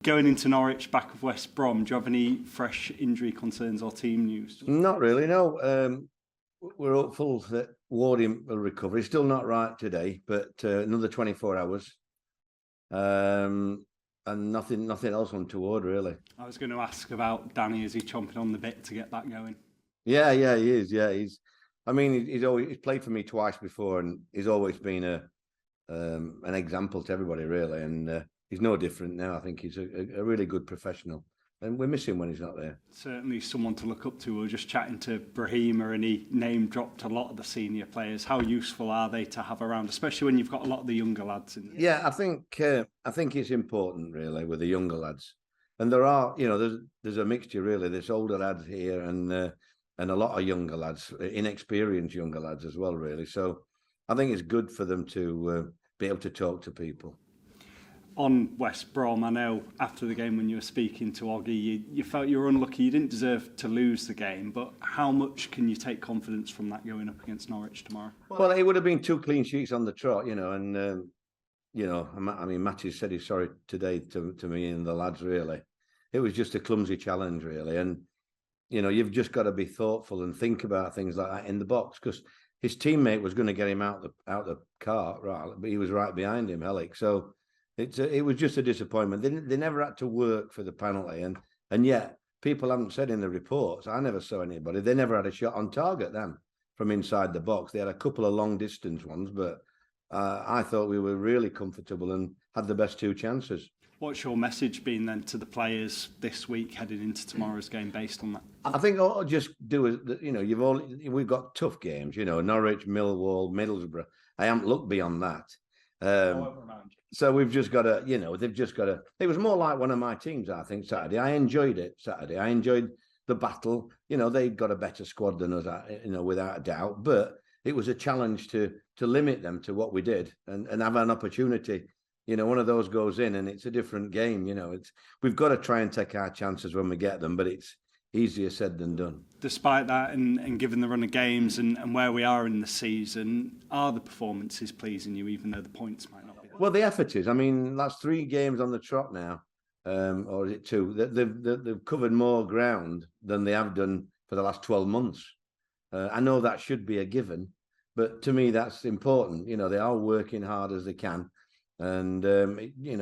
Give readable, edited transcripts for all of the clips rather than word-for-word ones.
Going into Norwich, back of West Brom, do you have any fresh injury concerns or team news? Not really, no. We're hopeful that Wardy will recover. He's still not right today, but another 24 hours. And nothing else untoward, really. I was going to ask about Danny. Is he chomping on the bit to get that going? Yeah, he is. Yeah, he's played for me twice before, and he's always been an example to everybody, really. And he's no different now. I think he's a really good professional, and we miss him when he's not there. Certainly someone to look up to. We were just chatting to Brahima, and he name-dropped a lot of the senior players. How useful are they to have around, especially when you've got a lot of the younger lads in there? Yeah, I think it's important, really, with the younger lads. And there are, there's a mixture, really. There's older lads here and a lot of younger lads, inexperienced younger lads as well, really. So I think it's good for them to be able to talk to people. On West Brom, I know after the game when you were speaking to Oggy, you felt you were unlucky. You didn't deserve to lose the game, but how much can you take confidence from that going up against Norwich tomorrow? Well, it would have been 2 clean sheets on the trot, and I mean, Matty said he's sorry today to me and the lads, really. It was just a clumsy challenge, really, and you've just got to be thoughtful and think about things like that in the box, because his teammate was going to get him out the car, right? But he was right behind him, Helic. So it was just a disappointment. They never had to work for the penalty, and yet people haven't said in the reports. I never saw anybody. They never had a shot on target then from inside the box. They had a couple of long distance ones, but I thought we were really comfortable and had the best 2 chances. What's your message been then to the players this week heading into tomorrow's game based on that? I think I'll just do it. We've got tough games, Norwich, Millwall, Middlesbrough. I haven't looked beyond that. So we've just got to, they've just got to. It was more like one of my teams, I think, Saturday. I enjoyed it Saturday. I enjoyed the battle. They got a better squad than us, without a doubt. But it was a challenge to limit them to what we did and have an opportunity. One of those goes in and it's a different game. We've got to try and take our chances when we get them, but it's easier said than done. Despite that, and given the run of games and where we are in the season, are the performances pleasing you, even though the points might not be there? Well, the effort is. I mean, that's 3 games on the trot now, or is it 2? They've covered more ground than they have done for the last 12 months. I know that should be a given, but to me, that's important. They are working hard as they can. And,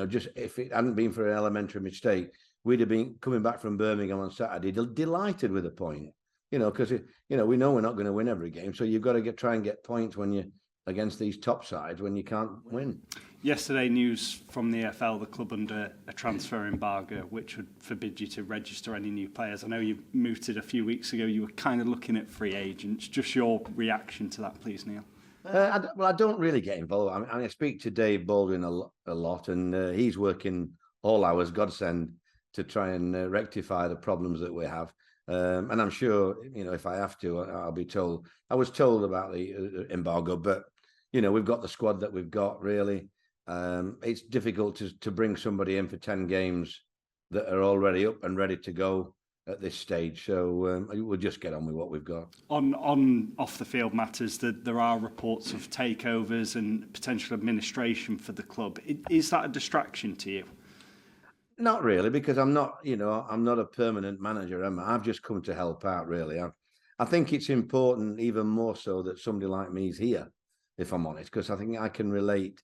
just if it hadn't been for an elementary mistake, we'd have been coming back from Birmingham on Saturday delighted with a point, because, we know we're not going to win every game. So you've got to try and get points when you're against these top sides when you can't win. Yesterday, news from the EFL, the club under a transfer embargo, which would forbid you to register any new players. I know you mooted a few weeks ago. You were kind of looking at free agents. Just your reaction to that, please, Neil. I don't really get involved. I speak to Dave Baldwin a lot, and he's working all hours, godsend, to try and rectify the problems that we have. And I'm sure, if I have to, I'll be told. I was told about the embargo, but, we've got the squad that we've got, really. It's difficult to bring somebody in for 10 games that are already up and ready to go at this stage, so we'll just get on with what we've got. On off the field matters, that there are reports of takeovers and potential administration for the club. Is that a distraction to you? Not really, because I'm not a permanent manager. I've just come to help out, really. I think it's important, even more so, that somebody like me is here, if I'm honest, because I think I can relate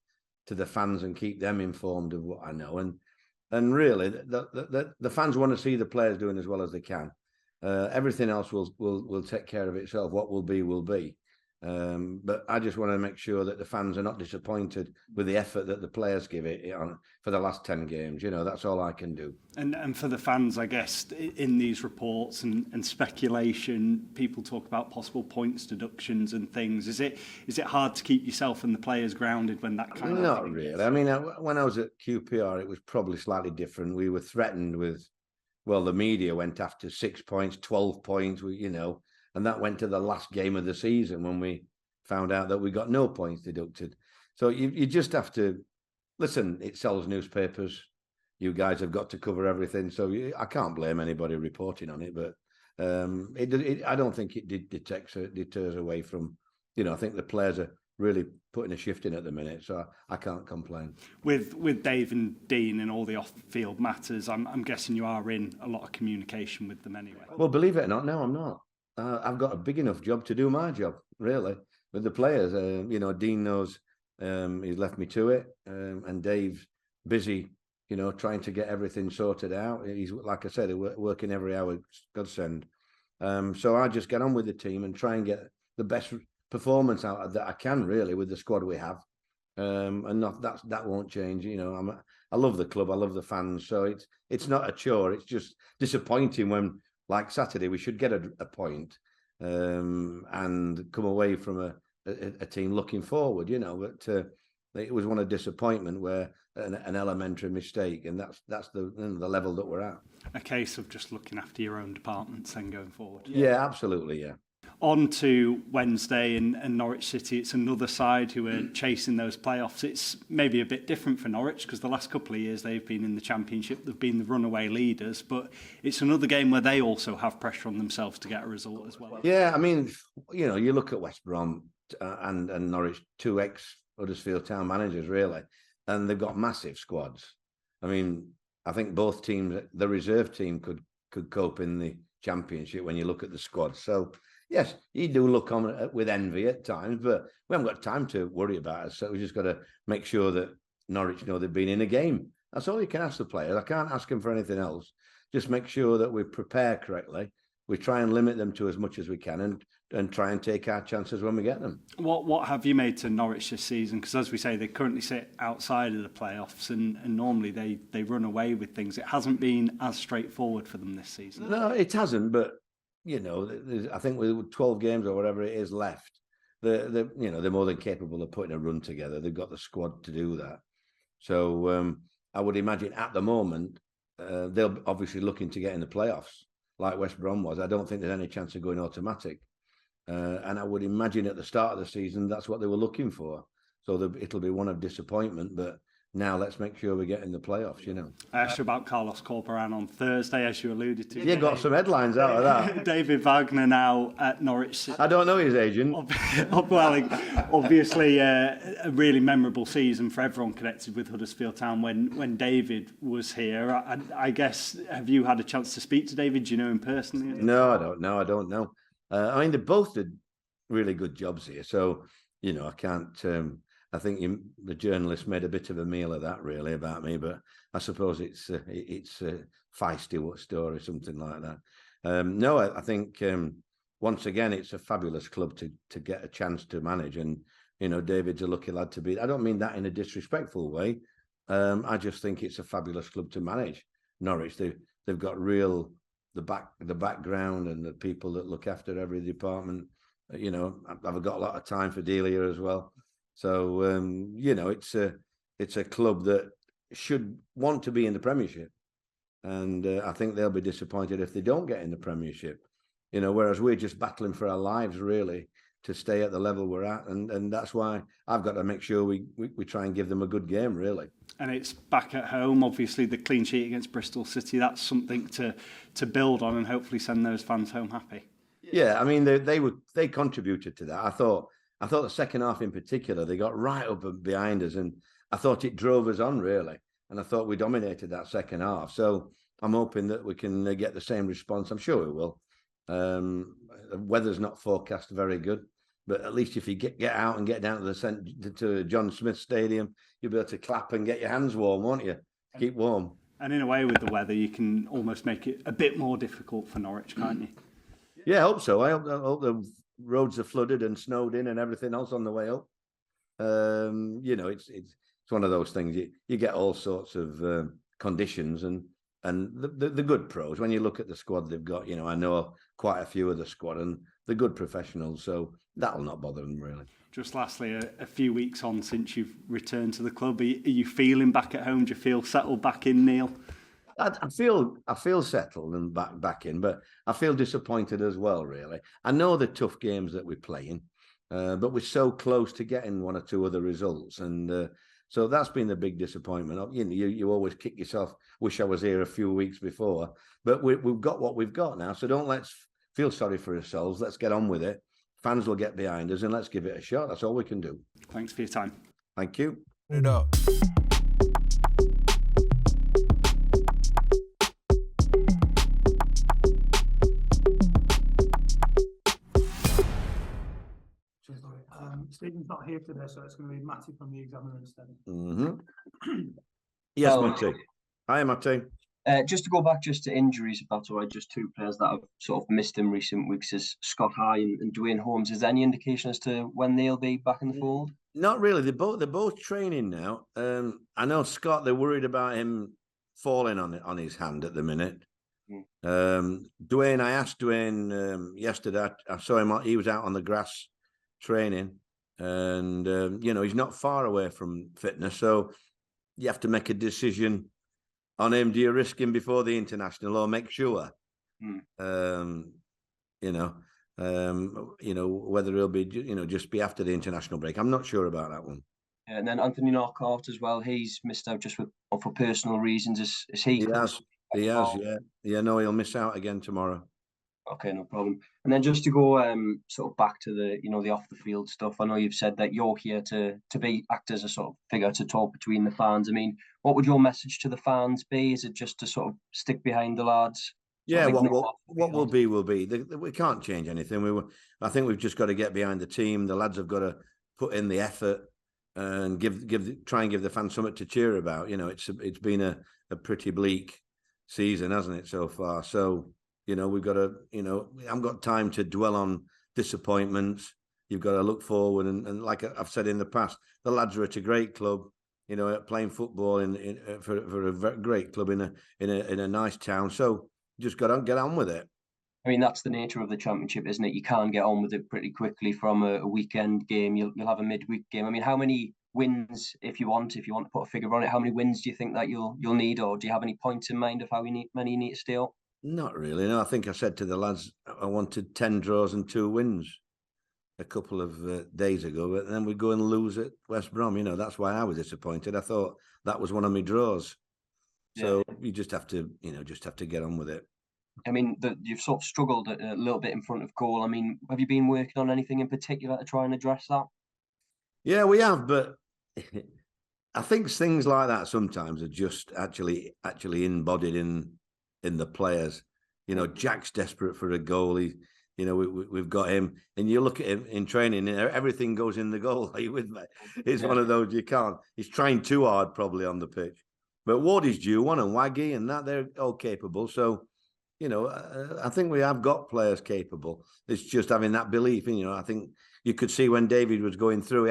to the fans and keep them informed of what I know. And really, the fans want to see the players doing as well as they can. Everything else will take care of itself. What will be, will be. But I just want to make sure that the fans are not disappointed with the effort that the players give it on for the last 10 games. That's all I can do. And for the fans, I guess, in these reports and speculation, people talk about possible points deductions and things. Is it hard to keep yourself and the players grounded when that kind of Not thing really. is? I mean, when I was at QPR, it was probably slightly different. We were threatened with, the media went after 6 points, 12 points, and that went to the last game of the season when we found out that we got no points deducted. So you just have to listen. It sells newspapers. You guys have got to cover everything. So I can't blame anybody reporting on it. But I don't think it deters away from. I think the players are really putting a shift in at the minute, so I can't complain. With Dave and Dean and all the off-field matters, I'm guessing you are in a lot of communication with them anyway. Well, believe it or not, no, I'm not. I've got a big enough job to do my job, really, with the players. Dean knows he's left me to it, and Dave's busy, trying to get everything sorted out. He's, like I said, working every hour, godsend. So I just get on with the team and try and get the best performance out that I can, really, with the squad we have. And that won't change. I love the club, I love the fans, so it's not a chore. It's just disappointing when, like Saturday, we should get a point and come away from a team looking forward. But it was one of disappointment where an elementary mistake, and that's the level that we're at. A case of just looking after your own departments and going forward. Yeah, absolutely, yeah. On to Wednesday and Norwich City. It's another side who are chasing those playoffs. It's maybe a bit different for Norwich because the last couple of years they've been in the Championship. They've been the runaway leaders, but it's another game where they also have pressure on themselves to get a result as well. Yeah, I mean, you look at West Brom and Norwich, two ex-Huddersfield Town managers, really, and they've got massive squads. I mean, I think both teams, the reserve team could cope in the Championship when you look at the squad. So, yes, you do look on with envy at times, but we haven't got time to worry about it. So we just got to make sure that Norwich know they've been in a game. That's all you can ask the players. I can't ask them for anything else. Just make sure that we prepare correctly. We try and limit them to as much as we can and try and take our chances when we get them. What have you made to Norwich this season? Because as we say, they currently sit outside of the playoffs and normally they run away with things. It hasn't been as straightforward for them this season. No, it hasn't, but I think with 12 games or whatever it is left, they're more than capable of putting a run together. They've got the squad to do that. So I would imagine at the moment they'll obviously looking to get in the playoffs, like West Brom was. I don't think there's any chance of going automatic. And I would imagine at the start of the season that's what they were looking for. So it'll be one of disappointment, but now let's make sure we get in the playoffs, I asked you about Carlos Corberán on Thursday, as you alluded to. You got some headlines out of that. David Wagner now at Norwich City. I don't know his agent. Well, obviously a really memorable season for everyone connected with Huddersfield Town when David was here. I guess, have you had a chance to speak to David? Do you know him personally? No, I don't know. I mean, they both did really good jobs here. So, I can't... I think the journalist made a bit of a meal of that, really, about me. But I suppose it's a feisty story, something like that. No, I think once again it's a fabulous club to get a chance to manage, and David's a lucky lad to be. I don't mean that in a disrespectful way. I just think it's a fabulous club to manage. Norwich, they've got the background and the people that look after every department. I've got a lot of time for Delia as well. So it's a club that should want to be in the Premiership, and I think they'll be disappointed if they don't get in the Premiership. Whereas we're just battling for our lives, really, to stay at the level we're at, and that's why I've got to make sure we try and give them a good game, really. And it's back at home. Obviously, the clean sheet against Bristol City, that's something to build on and hopefully send those fans home happy. Yeah, I mean they contributed to that. I thought the second half in particular, they got right up behind us, and I thought it drove us on, really. And I thought we dominated that second half. So I'm hoping that we can get the same response. I'm sure we will. The weather's not forecast very good, but at least if you get out and get down to the centre, to John Smith Stadium, you'll be able to clap and get your hands warm, won't you? Keep warm. And in a way, with the weather, you can almost make it a bit more difficult for Norwich, can't you? Yeah, I hope so. I hope the roads are flooded and snowed in and everything else on the way up. It's one of those things. You get all sorts of conditions and the good pros. When you look at the squad they've got, I know quite a few of the squad and they're good professionals, so that'll not bother them, really. Just lastly, a few weeks on since you've returned to the club, are you feeling back at home? Do you feel settled back in, Neil? I feel settled and back in, but I feel disappointed as well, really. I know the tough games that we're playing, but we're so close to getting one or two other results, and so that's been the big disappointment. You always kick yourself. Wish I was here a few weeks before, but we've got what we've got now. So let's feel sorry for ourselves. Let's get on with it. fans will get behind us, and let's give it a shot. That's all we can do. Thanks for your time. Thank you. It up. Stephen's not here today, so it's going to be Matty from the Examiner instead. Yes, Hello. Matty. Hi, Matty. Just to go back just to injuries, if that's all right, just two players that have sort of missed in recent weeks is Scott High and Dwayne Holmes. Is there any indication as to when they'll be back in the fold? Not really. They're both training now. I know Scott. They're worried about him falling on his hand at the minute. Dwayne, I asked Dwayne yesterday. I saw him. He was out on the grass training, and he's not far away from fitness. So you have to make a decision on him. Do you risk him before the international, or make sure? Whether he'll be, just be after the international break. I'm not sure about that one. And then Anthony Knockout as well. He's missed out just for personal reasons. Is he? He has. Yeah. No, he'll miss out again tomorrow. Okay, no problem. And then just to go sort of back to the the off the field stuff. I know you've said that you're here to act as a sort of figure to talk between the fans. I mean, what would your message to the fans be? Is it just to sort of stick behind the lads? Yeah, what will be will be. We can't change anything. I think we've just got to get behind the team. The lads have got to put in the effort and try and give the fans something to cheer about. It's been a pretty bleak season, hasn't it, so far? So we've got to. I haven't got time to dwell on disappointments. You've got to look forward, and like I've said in the past, the lads are at a great club. Playing football for a very great club in a nice town. So just got to get on with it. I mean, that's the nature of the Championship, isn't it? You can get on with it pretty quickly from a weekend game. You'll have a midweek game. I mean, how many wins, if you want to put a figure on it, how many wins do you think that you'll need, or do you have any points in mind of how many you need to stay up? Not really. No, I think I said to the lads I wanted 10 draws and 2 wins a couple of days ago, but then we go and lose at West Brom. That's why I was disappointed. I thought that was one of my draws. So you just have to, get on with it. I mean, you've sort of struggled a little bit in front of goal. I mean, have you been working on anything in particular to try and address that? Yeah, we have, but I think things like that sometimes are just actually embodied in the players. Jack's desperate for a goal. We've got him, and you look at him in training, and everything goes in the goal. Are you with me? It's one of those you can't. He's trying too hard probably on the pitch. But Wardy's due one, and Waggy, and that they're all capable. So, I think we have got players capable. It's just having that belief. I think you could see when David was going through,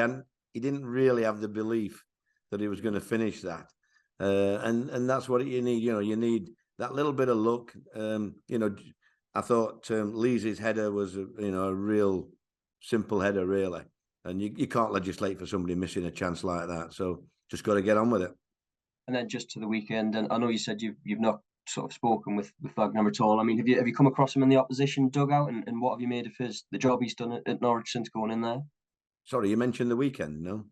he didn't really have the belief that he was going to finish that. And that's what you need. You need that little bit of luck. I thought Lee's header was a real simple header, really. And you can't legislate for somebody missing a chance like that. So just got to get on with it. And then just to the weekend, and I know you said you've not sort of spoken with Wagner at all. I mean, have you come across him in the opposition dugout, and what have you made of the job he's done at Norwich since going in there? Sorry, you mentioned the weekend, no?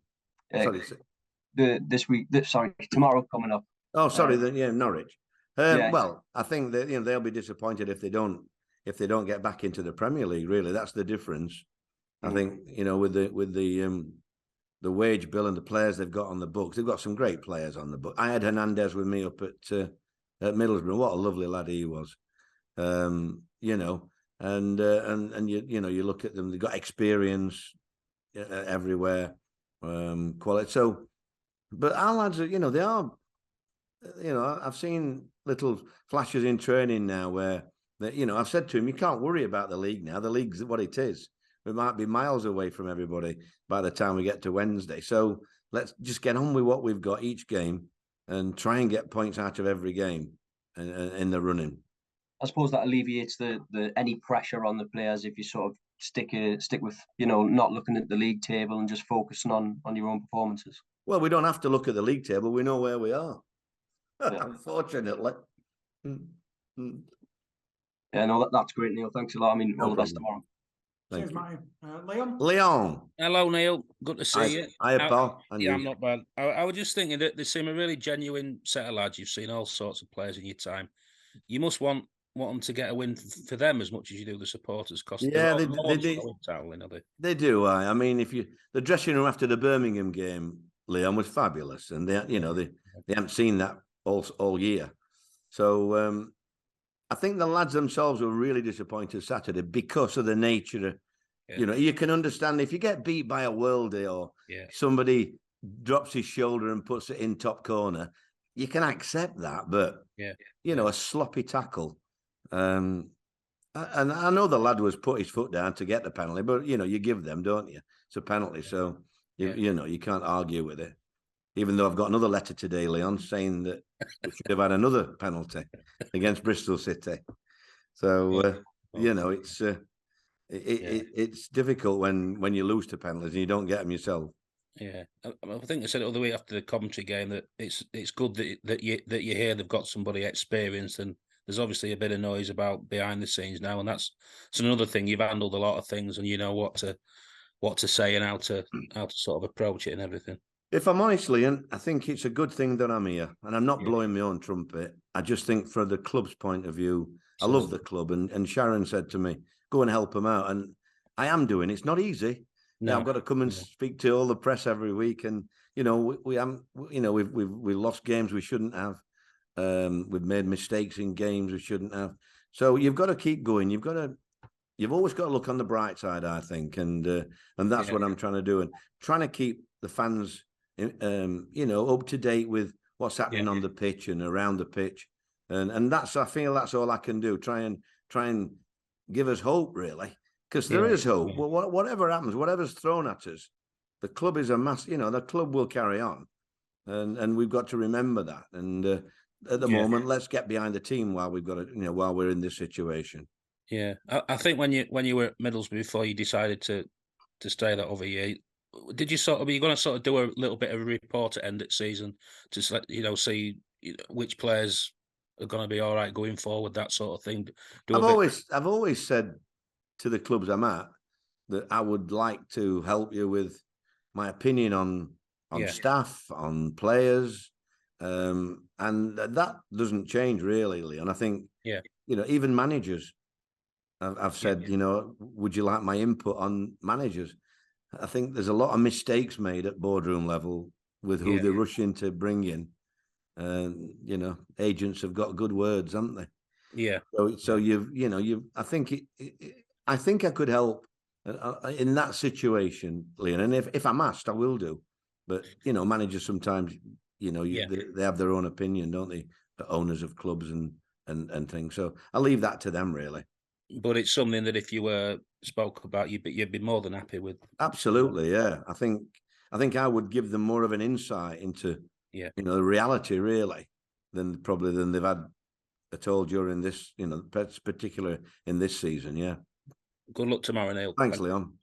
Tomorrow coming up. Oh, sorry, Norwich. Well, I think that they'll be disappointed if they don't get back into the Premier League. Really, that's the difference. I think with the wage bill and the players they've got on the books, they've got some great players on the book. I had Hernandez with me up at Middlesbrough. What a lovely lad he was. And you look at them. They've got experience everywhere, quality. So, but our lads are, they are. I've seen little flashes in training now where I've said to him, you can't worry about the league now. The league's what it is. We might be miles away from everybody by the time we get to Wednesday. So let's just get on with what we've got each game and try and get points out of every game in the running. I suppose that alleviates the any pressure on the players if you sort of stick with not looking at the league table and just focusing on your own performances. Well, we don't have to look at the league table. We know where we are. Yeah. Unfortunately. Yeah, no, that's great, Neil. Thanks a lot. I mean, all the best tomorrow. Cheers, Matty. Leon? Leon. Hello, Neil. Good to see you. Hi, pal. Yeah, I'm not bad. I was just thinking that they seem a really genuine set of lads. You've seen all sorts of players in your time. You must want want them to get a win for them as much as you do the supporters. Because Yeah, they're they all do. are they? They do. I mean, the dressing room after the Birmingham game, Leon, was fabulous, and they haven't seen that all year. So I think the lads themselves were really disappointed Saturday because of the nature of, you can understand if you get beat by a worldie or somebody drops his shoulder and puts it in top corner, you can accept that. But, a sloppy tackle. And I know the lad was put his foot down to get the penalty, but, you give them, don't you? It's a penalty. So, you can't argue with it. Even though I've got another letter today, Leon, saying that we should have had another penalty against Bristol City. So, it's difficult when you lose to penalties and you don't get them yourself. Yeah, I think I said it the other week after the commentary game that it's good that you hear they've got somebody experienced, and there's obviously a bit of noise about behind the scenes now, and that's another thing. You've handled a lot of things, and you know what to say and how to sort of approach it and everything. If I'm honest, Leon, I think it's a good thing that I'm here, and I'm not blowing my own trumpet. I just think, from the club's point of view, I love the club, and Sharon said to me, "Go and help them out," and I am doing. It's not easy. No. I've got to come and speak to all the press every week, and we've lost games we shouldn't have. We've made mistakes in games we shouldn't have. So you've got to keep going. You've always got to look on the bright side, I think, and that's what I'm trying to do, and trying to keep the fans, up to date with what's happening on the pitch and around the pitch, and I feel that's all I can do. Try and give us hope, really. Because there is hope. Well, whatever happens, whatever's thrown at us, the club is a mass. The club will carry on, and we've got to remember that. And at the moment, let's get behind the team while we've got to, while we're in this situation. Yeah, I think when you were at Middlesbrough before you decided to stay that other year, did you were you going to sort of do a little bit of a report at end of season to see which players are going to be all right going forward, that sort of thing? I've always said to the clubs I'm at that I would like to help you with my opinion on staff, on players, and that doesn't change really, Leon. I think even managers, I've said, would you like my input on managers? I think there's a lot of mistakes made at boardroom level with who they rush in to bring in, and agents have got good words, haven't they? Yeah. So I think I could help in that situation, Leon. And if I'm asked, I will do. But managers sometimes, they have their own opinion, don't they? The owners of clubs and things. So I'll leave that to them, really. But it's something that if you were spoke about, you'd be more than happy with. Absolutely, yeah. I think I would give them more of an insight into the reality, really, than they've had at all during this, particular in this season. Yeah. Good luck tomorrow, Neil. Thanks, Leon.